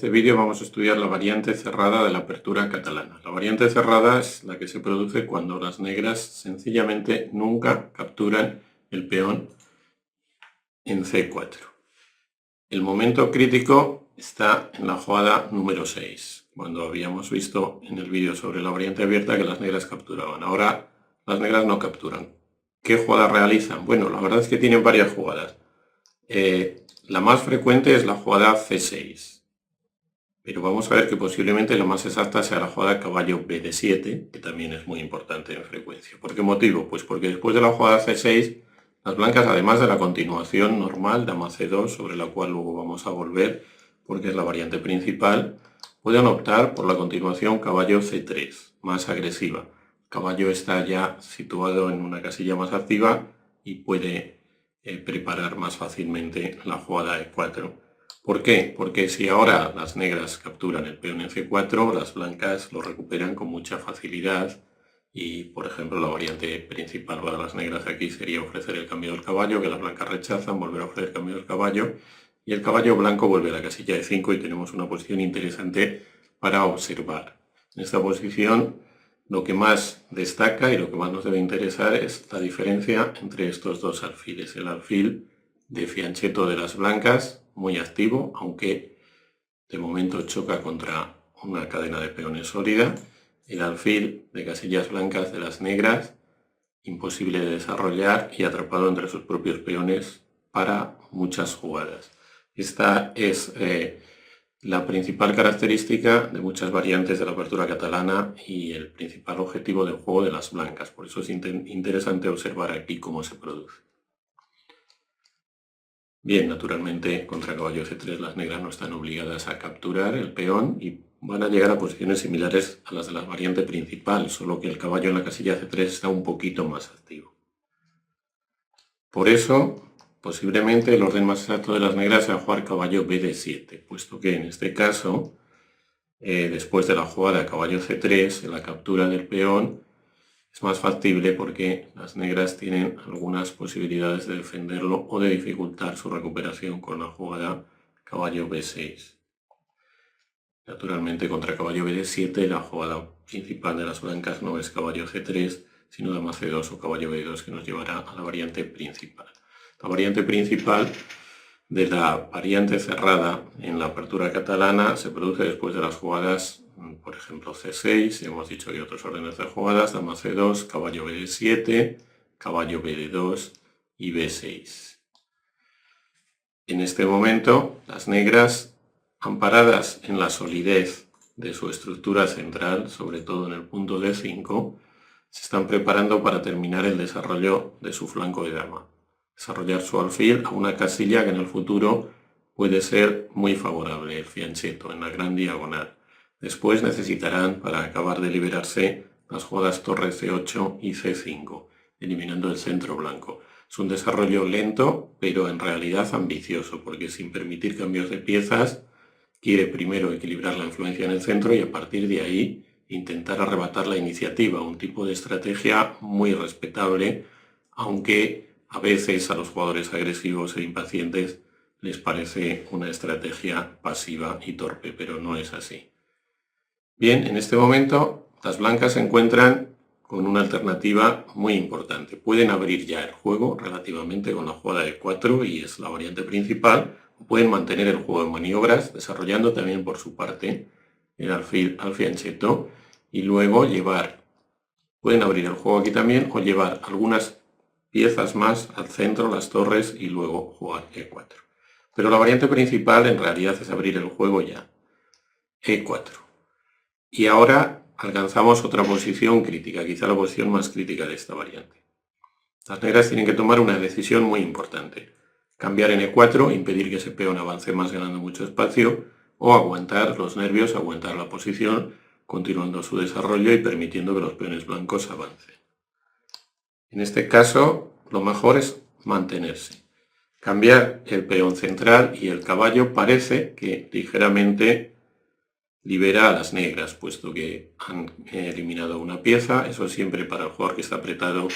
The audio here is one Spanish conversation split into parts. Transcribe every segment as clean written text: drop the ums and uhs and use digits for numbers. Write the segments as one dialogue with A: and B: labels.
A: este vídeo vamos a estudiar la variante cerrada de la apertura catalana. La variante cerrada es la que se produce cuando las negras sencillamente nunca capturan el peón en C4. El momento crítico está en la jugada número 6, cuando habíamos visto en el vídeo sobre la variante abierta que las negras capturaban. Ahora las negras no capturan. ¿Qué jugada realizan? Bueno, la verdad es que tienen varias jugadas. La más frecuente es la jugada C6. Pero vamos a ver que posiblemente la más exacta sea la jugada caballo BD7, que también es muy importante en frecuencia. ¿Por qué motivo? Pues porque después de la jugada C6, las blancas, además de la continuación normal, dama C2, sobre la cual luego vamos a volver, porque es la variante principal, pueden optar por la continuación caballo C3, más agresiva. El caballo está ya situado en una casilla más activa y puede preparar más fácilmente la jugada E4. ¿Por qué? Porque si ahora las negras capturan el peón en C4, las blancas lo recuperan con mucha facilidad y, por ejemplo, la variante principal para las negras aquí sería ofrecer el cambio del caballo, que las blancas rechazan, volver a ofrecer el cambio del caballo y el caballo blanco vuelve a la casilla de 5 y tenemos una posición interesante para observar. En esta posición lo que más destaca y lo que más nos debe interesar es la diferencia entre estos dos alfiles. El alfil de fianchetto de las blancas, muy activo, aunque de momento choca contra una cadena de peones sólida. El alfil de casillas blancas de las negras, imposible de desarrollar y atrapado entre sus propios peones para muchas jugadas. Esta es la principal característica de muchas variantes de la apertura catalana y el principal objetivo del juego de las blancas. Por eso es interesante observar aquí cómo se produce. Bien, naturalmente contra caballo C3 las negras no están obligadas a capturar el peón y van a llegar a posiciones similares a las de la variante principal, solo que el caballo en la casilla C3 está un poquito más activo. Por eso, posiblemente el orden más exacto de las negras sea jugar caballo BD7, puesto que en este caso, después de la jugada caballo C3, la captura del peón es más factible porque las negras tienen algunas posibilidades de defenderlo o de dificultar su recuperación con la jugada caballo B6. Naturalmente contra caballo BD7 la jugada principal de las blancas no es caballo C3, sino dama C2 o caballo B2 que nos llevará a la variante principal. La variante principal de la variante cerrada en la apertura catalana se produce después de las jugadas, por ejemplo, C6, hemos dicho que hay otros órdenes de jugadas, dama C2, caballo BD7, caballo BD2 y B6. En este momento, las negras, amparadas en la solidez de su estructura central, sobre todo en el punto D5, se están preparando para terminar el desarrollo de su flanco de dama. Desarrollar su alfil a una casilla que en el futuro puede ser muy favorable, el fianchetto, en la gran diagonal. Después necesitarán, para acabar de liberarse, las jugadas torre C8 y C5, eliminando el centro blanco. Es un desarrollo lento, pero en realidad ambicioso, porque sin permitir cambios de piezas, quiere primero equilibrar la influencia en el centro y a partir de ahí intentar arrebatar la iniciativa, un tipo de estrategia muy respetable, aunque a veces a los jugadores agresivos e impacientes les parece una estrategia pasiva y torpe, pero no es así. Bien, en este momento las blancas se encuentran con una alternativa muy importante. Pueden abrir ya el juego relativamente con la jugada de 4 y es la variante principal, o pueden mantener el juego en maniobras, desarrollando también por su parte el alfil al fianchetto y luego pueden abrir el juego aquí también o llevar algunas piezas más al centro, las torres y luego jugar E4. Pero la variante principal en realidad es abrir el juego ya, E4. Y ahora alcanzamos otra posición crítica, quizá la posición más crítica de esta variante. Las negras tienen que tomar una decisión muy importante. Cambiar en E4, impedir que ese peón avance más ganando mucho espacio, o aguantar los nervios, aguantar la posición, continuando su desarrollo y permitiendo que los peones blancos avancen. En este caso, lo mejor es mantenerse. Cambiar el peón central y el caballo parece que ligeramente libera a las negras, puesto que han eliminado una pieza. Eso siempre para el jugador que está apretado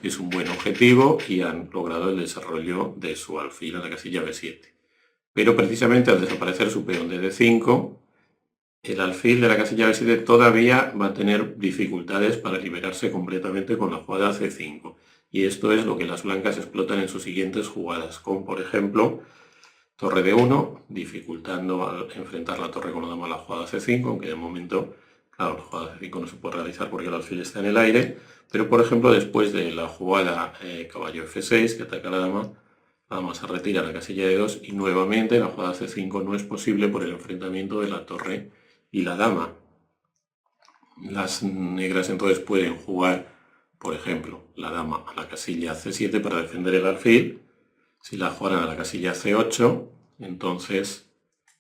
A: es un buen objetivo y han logrado el desarrollo de su alfil a la casilla B7. pero precisamente al desaparecer su peón de D5, el alfil de la casilla B7 todavía va a tener dificultades para liberarse completamente con la jugada C5. Y esto es lo que las blancas explotan en sus siguientes jugadas, como por ejemplo torre D1, dificultando al enfrentar la torre con la dama a la jugada C5, aunque de momento, claro, la jugada C5 no se puede realizar porque el alfil está en el aire, pero por ejemplo después de la jugada caballo F6, que ataca a la dama se retira a la casilla de 2 y nuevamente la jugada C5 no es posible por el enfrentamiento de la torre y la dama. Las negras entonces pueden jugar, por ejemplo, la dama a la casilla C7 para defender el alfil. Si la jugaran a la casilla C8, entonces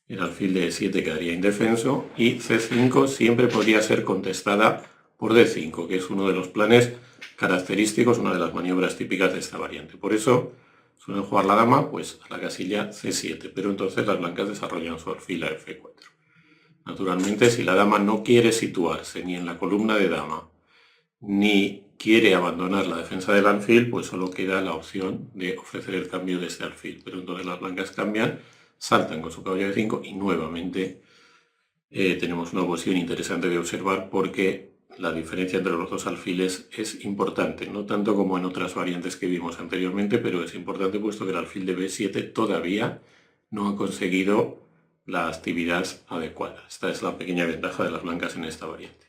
A: el alfil de E7 quedaría indefenso y C5 siempre podría ser contestada por D5, que es uno de los planes característicos, una de las maniobras típicas de esta variante. Por eso suelen jugar la dama pues a la casilla C7, pero entonces las blancas desarrollan su alfil a F4. Naturalmente, si la dama no quiere situarse ni en la columna de dama, ni quiere abandonar la defensa del alfil, pues solo queda la opción de ofrecer el cambio de este alfil. Pero entonces las blancas cambian, saltan con su caballo de 5 y nuevamente tenemos una posición interesante de observar porque la diferencia entre los dos alfiles es importante, no tanto como en otras variantes que vimos anteriormente, pero es importante puesto que el alfil de B7 todavía no ha conseguido la actividad adecuada. Esta es la pequeña ventaja de las blancas en esta variante.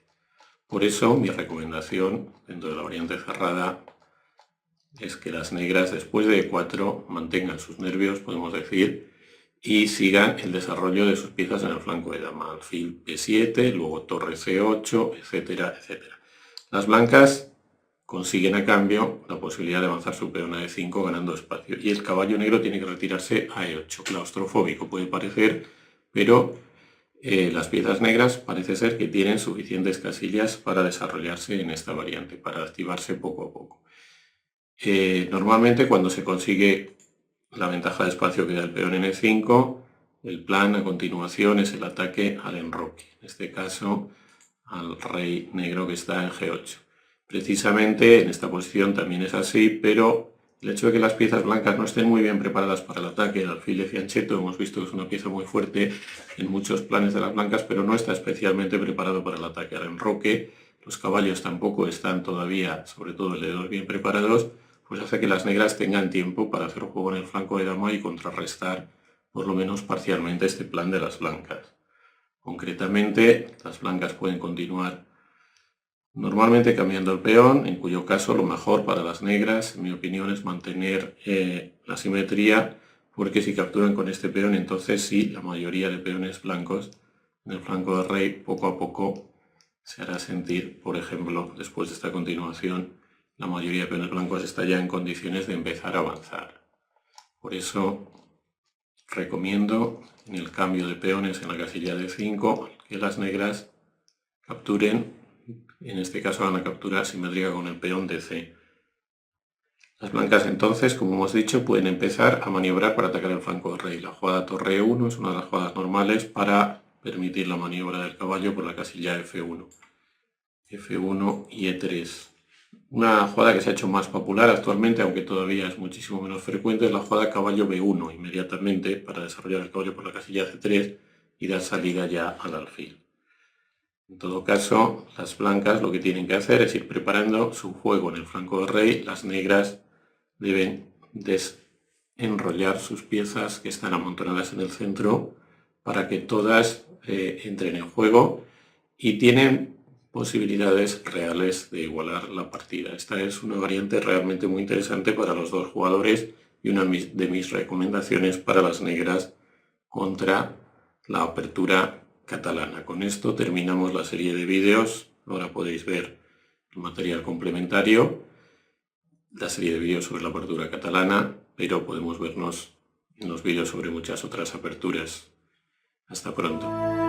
A: Por eso mi recomendación dentro de la variante cerrada es que las negras después de E4 mantengan sus nervios, podemos decir, y sigan el desarrollo de sus piezas en el flanco de dama, alfil B7, luego torre C8, etcétera, etcétera. Las blancas consiguen a cambio la posibilidad de avanzar su peón a E5 ganando espacio y el caballo negro tiene que retirarse a E8. Claustrofóbico puede parecer, pero las piezas negras parece ser que tienen suficientes casillas para desarrollarse en esta variante, para activarse poco a poco. Normalmente cuando se consigue la ventaja de espacio que da el peón en E5, el plan a continuación es el ataque al enroque, en este caso al rey negro que está en G8. Precisamente en esta posición también es así, pero el hecho de que las piezas blancas no estén muy bien preparadas para el ataque, el alfil de fianchetto hemos visto que es una pieza muy fuerte en muchos planes de las blancas, pero no está especialmente preparado para el ataque al enroque. Los caballos tampoco están todavía, sobre todo el de 2, bien preparados, pues hace que las negras tengan tiempo para hacer juego en el flanco de dama y contrarrestar por lo menos parcialmente este plan de las blancas. Concretamente, las blancas pueden continuar normalmente cambiando el peón, en cuyo caso lo mejor para las negras, en mi opinión, es mantener la simetría, porque si capturan con este peón, entonces sí, la mayoría de peones blancos en el flanco del rey poco a poco se hará sentir. Por ejemplo, después de esta continuación, la mayoría de peones blancos está ya en condiciones de empezar a avanzar. Por eso recomiendo en el cambio de peones en la casilla de 5 que las negras capturen. En este caso van a capturar simétrica con el peón de C. Las blancas entonces, como hemos dicho, pueden empezar a maniobrar para atacar el flanco del rey. La jugada torre E1 es una de las jugadas normales para permitir la maniobra del caballo por la casilla F1. F1 y E3. Una jugada que se ha hecho más popular actualmente, aunque todavía es muchísimo menos frecuente, es la jugada caballo B1, inmediatamente para desarrollar el caballo por la casilla C3 y dar salida ya al alfil. En todo caso, las blancas lo que tienen que hacer es ir preparando su juego en el flanco del rey. Las negras deben desenrollar sus piezas que están amontonadas en el centro para que todas entren en juego y tienen posibilidades reales de igualar la partida. Esta es una variante realmente muy interesante para los dos jugadores y una de mis recomendaciones para las negras contra la apertura catalana. Con esto terminamos la serie de vídeos. Ahora podéis ver el material complementario, la serie de vídeos sobre la apertura catalana, pero podemos vernos en los vídeos sobre muchas otras aperturas. Hasta pronto.